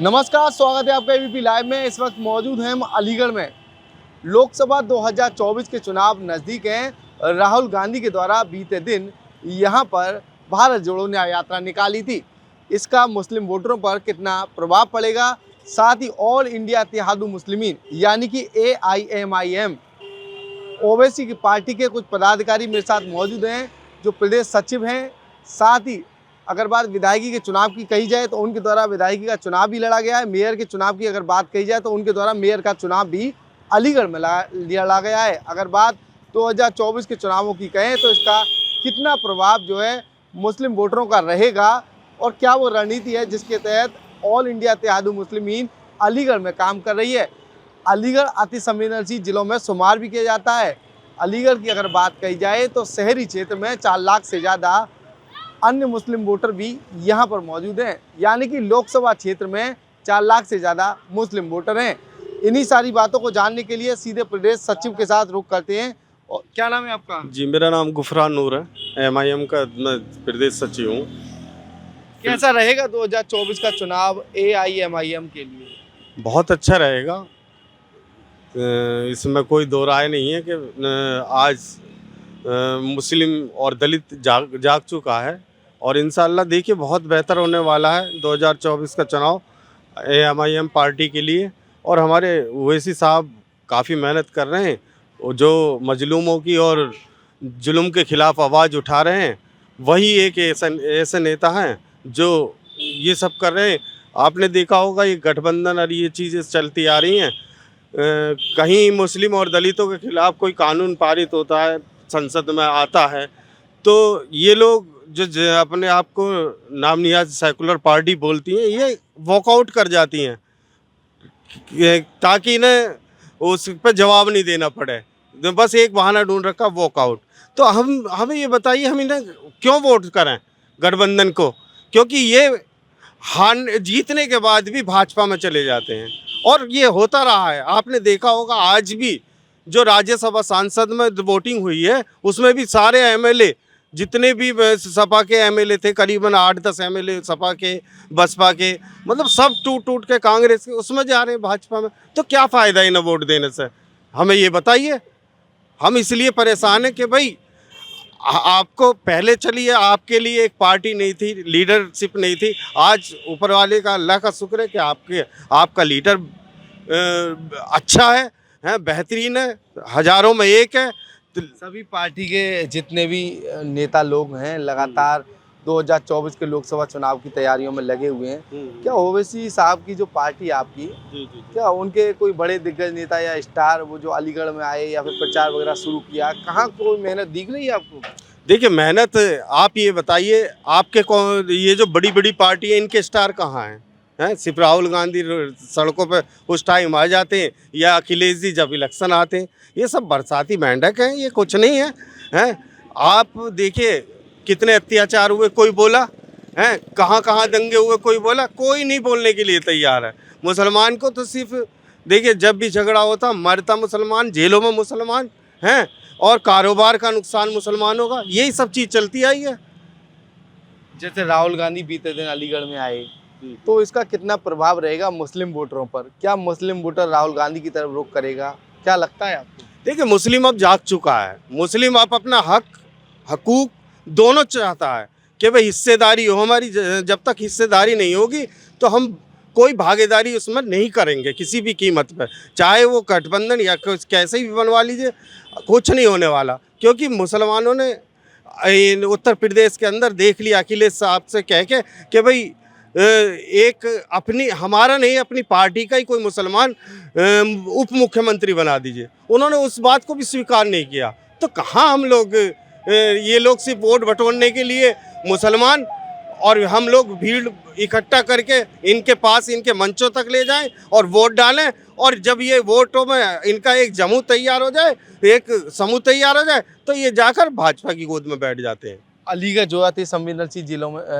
नमस्कार, स्वागत है आपका एबीपी लाइव में। इस वक्त मौजूद हैं हम अलीगढ़ में। लोकसभा 2024 के चुनाव नज़दीक हैं। राहुल गांधी के द्वारा बीते दिन यहां पर भारत जोड़ो न्याय यात्रा निकाली थी। इसका मुस्लिम वोटरों पर कितना प्रभाव पड़ेगा, साथ ही ऑल इंडिया इत्तेहादुल मुस्लिमीन यानी कि AIMIM ओवैसी की पार्टी के कुछ पदाधिकारी मेरे साथ मौजूद हैं, जो प्रदेश सचिव हैं। साथ ही अगर बात विधायकी के चुनाव की कही जाए तो उनके द्वारा विधायकी का चुनाव भी लड़ा गया है। मेयर के चुनाव की अगर बात कही जाए तो उनके द्वारा मेयर का चुनाव भी अलीगढ़ में लड़ा गया है। अगर बात 2024 के चुनावों की कहें तो इसका कितना प्रभाव जो है मुस्लिम वोटरों का रहेगा और क्या वो रणनीति है जिसके तहत ऑल इंडिया इत्तेहादुल मुस्लिमीन अलीगढ़ में काम कर रही है। अलीगढ़ अति संवेदनशील जिलों में शुमार भी किया जाता है। अलीगढ़ की अगर बात कही जाए तो शहरी क्षेत्र में 4 लाख से ज़्यादा अन्य मुस्लिम वोटर भी यहां पर मौजूद हैं, यानी कि लोकसभा क्षेत्र में 4 लाख से ज़्यादा मुस्लिम वोटर हैं। इन्हीं सारी बातों को जानने के लिए सीधे प्रदेश सचिव के साथ रुख करते हैं। और क्या नाम है आपका? जी, मेरा नाम गुफरान नूर है। MIM का मैं प्रदेश सचिव हूँ। कैसा रहेगा 2024 का चुनाव AIMIM के लिए? बहुत अच्छा रहेगा, इसमें कोई दो राय नहीं है कि आज मुस्लिम और दलित जाग चुका है और इंशाअल्लाह देखिए बहुत बेहतर होने वाला है 2024 का चुनाव AIMIM पार्टी के लिए। और हमारे ओवैसी साहब काफ़ी मेहनत कर रहे हैं, जो मजलूमों की और जुल्म के ख़िलाफ़ आवाज़ उठा रहे हैं, वही एक ऐसे नेता हैं जो ये सब कर रहे हैं। आपने देखा होगा ये गठबंधन और ये चीज़ें चलती आ रही हैं। कहीं मुस्लिम और दलितों के खिलाफ़ कोई कानून पारित होता है, संसद में आता है, तो ये लोग जो अपने आप को नाम नियाज सेकुलर पार्टी बोलती हैं, ये वॉकआउट कर जाती हैं ताकि इन्हें उस पर जवाब नहीं देना पड़े। तो बस एक बहाना ढूंढ रखा, वॉकआउट। तो हमें ये बताइए, हम इन्हें क्यों वोट करें गठबंधन को? क्योंकि ये जीतने के बाद भी भाजपा में चले जाते हैं और ये होता रहा है। आपने देखा होगा आज भी जो राज्यसभा सांसद में वोटिंग हुई है उसमें भी सारे MLA जितने भी सपा के MLA थे, करीबन 8-10 MLA सपा के, बसपा के, मतलब सब टूट के कांग्रेस के उसमें जा रहे हैं भाजपा में। तो क्या फ़ायदा इन्हें वोट देने से? हमें ये बताइए। हम इसलिए परेशान हैं कि भाई आपको पहले चलिए, आपके लिए एक पार्टी नहीं थी, लीडरशिप नहीं थी। आज ऊपर वाले का, अल्लाह का शुक्र है कि आपका लीडर अच्छा है, बेहतरीन है, हज़ारों में एक है। तो सभी पार्टी के जितने भी नेता लोग हैं लगातार 2024 के लोकसभा चुनाव की तैयारियों में लगे हुए हैं। क्या ओवैसी साहब की जो पार्टी आपकी, क्या उनके कोई बड़े दिग्गज नेता या स्टार वो जो अलीगढ़ में आए या फिर प्रचार वगैरह शुरू किया, कहाँ कोई मेहनत दिख रही है आपको? देखिए, मेहनत आप ये बताइए, आपके कौन ये जो बड़ी बड़ी पार्टी है इनके स्टार कहाँ हैं? सिर्फ राहुल गांधी सड़कों पे उस टाइम आ जाते हैं या अखिलेश जी जब इलेक्शन आते हैं। ये सब बरसाती मेंढक हैं, ये कुछ नहीं है। आप देखिए कितने अत्याचार हुए, कोई बोला है? कहाँ दंगे हुए, कोई बोला? कोई नहीं बोलने के लिए तैयार है। मुसलमान को तो सिर्फ देखिए जब भी झगड़ा होता मरता मुसलमान, जेलों में मुसलमान हैं और कारोबार का नुकसान मुसलमानों का, यही सब चीज़ चलती आई है। जैसे राहुल गांधी बीते दिन अलीगढ़ में आए तो इसका कितना प्रभाव रहेगा मुस्लिम वोटरों पर? क्या मुस्लिम वोटर राहुल गांधी की तरफ रुख करेगा, क्या लगता है आपको? देखिए, मुस्लिम अब जाग चुका है। मुस्लिम अब अपना हकूक दोनों चाहता है कि भाई हिस्सेदारी हो हमारी। जब तक हिस्सेदारी नहीं होगी तो हम कोई भागीदारी उसमें नहीं करेंगे किसी भी कीमत पर, चाहे वो गठबंधन या कैसे भी बनवा लीजिए, कुछ नहीं होने वाला। क्योंकि मुसलमानों ने उत्तर प्रदेश के अंदर देख लिया अखिलेश साहब से कह के कि भाई एक अपनी, हमारा नहीं, अपनी पार्टी का ही कोई मुसलमान उप मुख्यमंत्री बना दीजिए। उन्होंने उस बात को भी स्वीकार नहीं किया। तो कहाँ हम लोग, ये लोग सिर्फ वोट बटोरने के लिए मुसलमान, और हम लोग भीड़ इकट्ठा करके इनके पास, इनके मंचों तक ले जाएं और वोट डालें, और जब ये वोटों में इनका एक जमूह तैयार हो जाए, एक समूह तैयार हो जाए, तो ये जाकर भाजपा की गोद में बैठ जाते हैं। अलीगढ़ जो अति संवेदनशील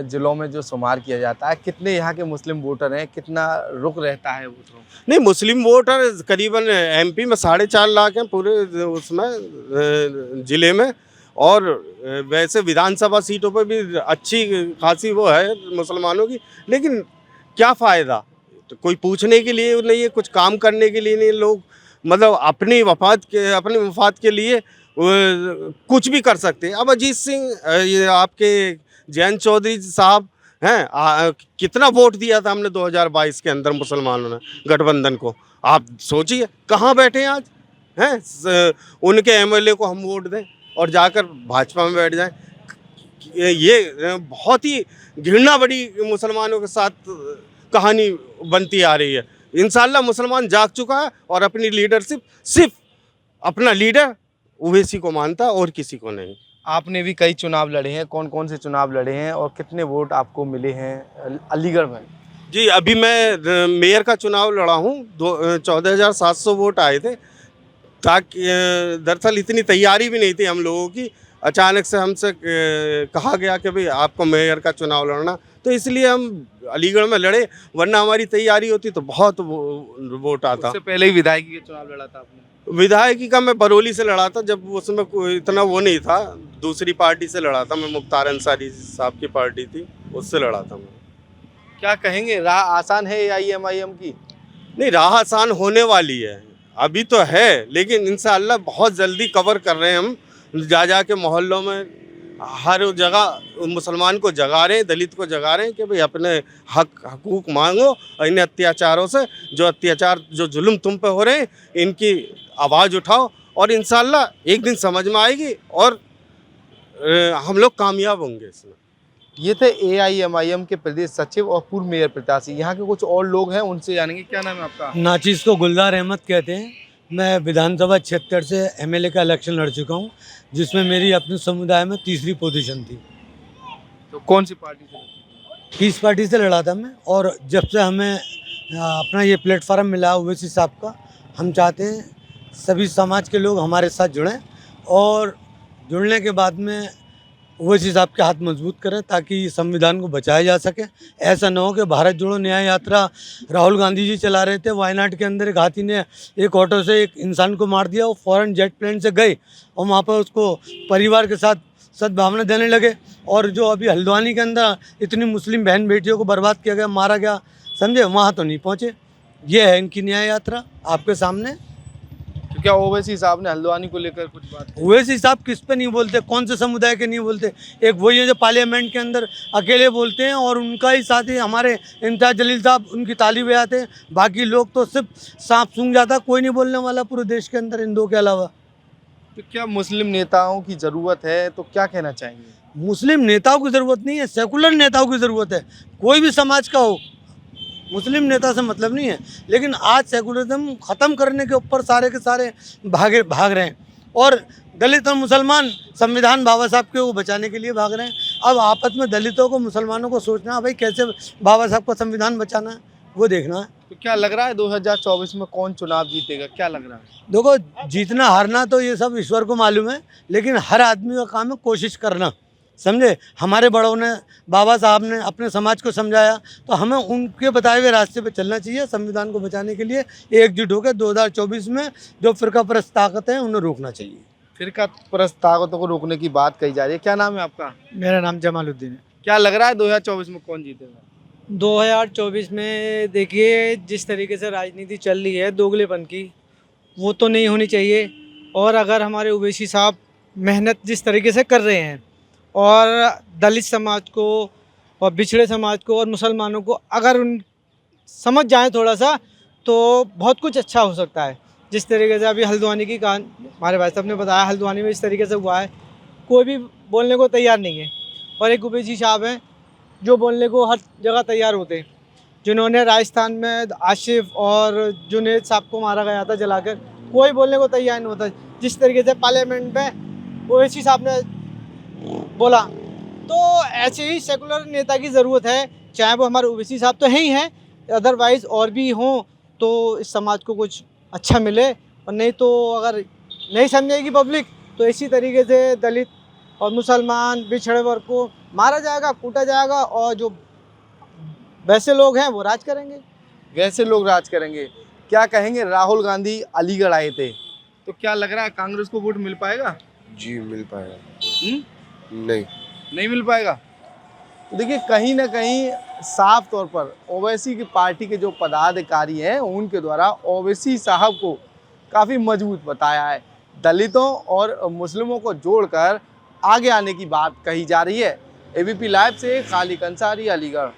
जिलों में जो शुमार किया जाता है, कितने यहाँ के मुस्लिम वोटर हैं, कितना रुख रहता है वोटरों? नहीं, मुस्लिम वोटर करीबन MP में 4.5 लाख हैं पूरे उसमें ज़िले में, और वैसे विधानसभा सीटों पर भी अच्छी खासी वो है मुसलमानों की। लेकिन क्या फ़ायदा? कोई पूछने के लिए नहीं है, कुछ काम करने के लिए नहीं। लोग मतलब अपने मफाद के लिए कुछ भी कर सकते हैं। अब अजीत सिंह ये आपके जयंत चौधरी साहब हैं, कितना वोट दिया था हमने 2022 के अंदर मुसलमानों ने गठबंधन को। आप सोचिए कहाँ बैठे हैं आज हैं। उनके एमएलए को हम वोट दें और जाकर भाजपा में बैठ जाएं। ये बहुत ही घृणा बड़ी मुसलमानों के साथ कहानी बनती आ रही है। इंशाल्लाह मुसलमान जाग चुका है और अपनी लीडरशिप सिर्फ अपना लीडर ओवैसी को मानता है और किसी को नहीं। आपने भी कई चुनाव लड़े हैं, कौन कौन से चुनाव लड़े हैं और कितने वोट आपको मिले हैं अलीगढ़ में? जी, अभी मैं मेयर का चुनाव लड़ा हूँ। 14,700 वोट आए थे। ताकि दरअसल इतनी तैयारी भी नहीं थी हम लोगों की। अचानक से हमसे कहा गया कि भाई आपको मेयर का चुनाव लड़ना, तो इसलिए हम अलीगढ़ में लड़े, वरना हमारी तैयारी होती तो बहुत वोट आता। उससे पहले ही विधायकी का चुनाव लड़ा था आपने? विधायकी का मैं बरौली से लड़ा था, जब उसमें कोई इतना वो नहीं था। दूसरी पार्टी से लड़ा था मैं, मुख्तार अंसारी साहब की पार्टी थी, उससे लड़ा था मैं। क्या कहेंगे, राह आसान है AIMIM की? नहीं, राह आसान होने वाली है, अभी तो है, लेकिन इंशाअल्लाह बहुत जल्दी कवर कर रहे हैं हम। जा के मोहल्लों में हर जगह मुसलमान को जगा रहे हैं, दलित को जगा रहे हैं कि भाई अपने हकूक मांगो और इन अत्याचारों से जो जुल्म तुम पे हो रहे हैं इनकी आवाज़ उठाओ, और इंशाअल्लाह एक दिन समझ में आएगी और हम लोग कामयाब होंगे इसमें। ये थे AIMIM के प्रदेश सचिव और पूर्व मेयर प्रत्याशी। यहाँ के कुछ और लोग हैं, उनसे जानेंगे। क्या नाम है आपका? नाचीज़ को गुलजार अहमद कहते हैं। मैं विधानसभा 76 से MLA का इलेक्शन लड़ चुका हूँ, जिसमें मेरी अपने समुदाय में तीसरी पोजीशन थी। तो कौन सी पार्टी से? पीस पार्टी से लड़ा था मैं, और जब से हमें अपना ये प्लेटफार्म मिला ओवैसी साहब का, हम चाहते हैं सभी समाज के लोग हमारे साथ जुड़ें और जुड़ने के बाद में ओवैसी साहब के हाथ मजबूत करें ताकि संविधान को बचाया जा सके। ऐसा ना हो कि भारत जोड़ो न्याय यात्रा राहुल गांधी जी चला रहे थे, वायनाड के अंदर एक हाथी ने एक ऑटो से एक इंसान को मार दिया, वो फ़ौरन जेट प्लेन से गए और वहाँ पर उसको परिवार के साथ सद्भावना देने लगे। और जो अभी हल्द्वानी के अंदर इतनी मुस्लिम बहन बेटियों को बर्बाद किया गया, मारा गया, समझे, वहाँ तो नहीं पहुँचे। ये है इनकी न्याय यात्रा आपके सामने। तो क्या ओवैसी साहब ने हल्द्वानी को लेकर कुछ बात की? ओवैसी साहब किस पे नहीं बोलते, कौन से समुदाय के नहीं बोलते? एक वही है जो पार्लियामेंट के अंदर अकेले बोलते हैं, और उनका ही साथी हमारे इम्तियाज़ जलील साहब उनकी ताली बजाते हैं। बाकी लोग तो सिर्फ सांप सूंघ जाता, कोई नहीं बोलने वाला पूरे देश के अंदर इन दो के अलावा। तो क्या मुस्लिम नेताओं की ज़रूरत है, तो क्या कहना चाहेंगे? मुस्लिम नेताओं की ज़रूरत नहीं है, सेकुलर नेताओं की ज़रूरत है। कोई भी समाज का हो, मुस्लिम नेता से मतलब नहीं है। लेकिन आज सेकुलरिज्म ख़त्म करने के ऊपर सारे के सारे भाग रहे हैं, और दलित और मुसलमान संविधान बाबा साहब के वो बचाने के लिए भाग रहे हैं। अब आपस में दलितों को मुसलमानों को सोचना है भाई कैसे बाबा साहब का संविधान बचाना है, वो देखना है। तो क्या लग रहा है 2024 में कौन चुनाव जीतेगा, क्या लग रहा है? देखो, जीतना हारना तो ये सब ईश्वर को मालूम है, लेकिन हर आदमी का काम है कोशिश करना, समझे। हमारे बड़ों ने, बाबा साहब ने अपने समाज को समझाया, तो हमें उनके बताए हुए रास्ते पे चलना चाहिए। संविधान को बचाने के लिए एकजुट होकर 2024 में जो फिरका परस्त ताकत है उन्हें रोकना चाहिए। फिरका परस्त ताकतों को रोकने की बात कही जा रही है। क्या नाम है आपका? मेरा नाम जमालुद्दीन है। क्या लग रहा है 2024 में कौन जीतेगा? 2024 में देखिए, जिस तरीके से राजनीति चल रही है दोगलेपन की, वो तो नहीं होनी चाहिए। और अगर हमारे ओवैसी साहब मेहनत जिस तरीके से कर रहे हैं और दलित समाज को और पिछड़े समाज को और मुसलमानों को अगर उन समझ जाएं थोड़ा सा, तो बहुत कुछ अच्छा हो सकता है। जिस तरीके से अभी हल्द्वानी की हमारे भाई साहब ने बताया, हल्द्वानी में इस तरीके से हुआ है, कोई भी बोलने को तैयार नहीं है। और एक ओवैसी साहब हैं जो बोलने को हर जगह तैयार होते हैं, जिन्होंने राजस्थान में आसिफ और जुनेद साहब को मारा गया था जलाकर, कोई बोलने को तैयार नहीं होता। जिस तरीके से पार्लियामेंट में ओवैसी साहब ने बोला, तो ऐसे ही सेकुलर नेता की ज़रूरत है। चाहे वो हमारे ओवैसी साहब तो ही हैं, अदरवाइज़ और भी हों, तो इस समाज को कुछ अच्छा मिले। और नहीं तो अगर नहीं समझेगी पब्लिक, तो इसी तरीके से दलित और मुसलमान पिछड़े वर्ग को मारा जाएगा, कूटा जाएगा, और जो वैसे लोग हैं वो राज करेंगे। वैसे लोग राज करेंगे। क्या कहेंगे, राहुल गांधी अलीगढ़ आए थे, तो क्या लग रहा है कांग्रेस को वोट मिल पाएगा? जी मिल पाएगा। हुँ? नहीं नहीं मिल पाएगा। देखिए कहीं ना कहीं साफ तौर पर ओवैसी की पार्टी के जो पदाधिकारी हैं उनके द्वारा ओवैसी साहब को काफ़ी मजबूत बताया है। दलितों और मुस्लिमों को जोड़कर आगे आने की बात कही जा रही है। एबीपी लाइव से खालिद अंसारी, अलीगढ़।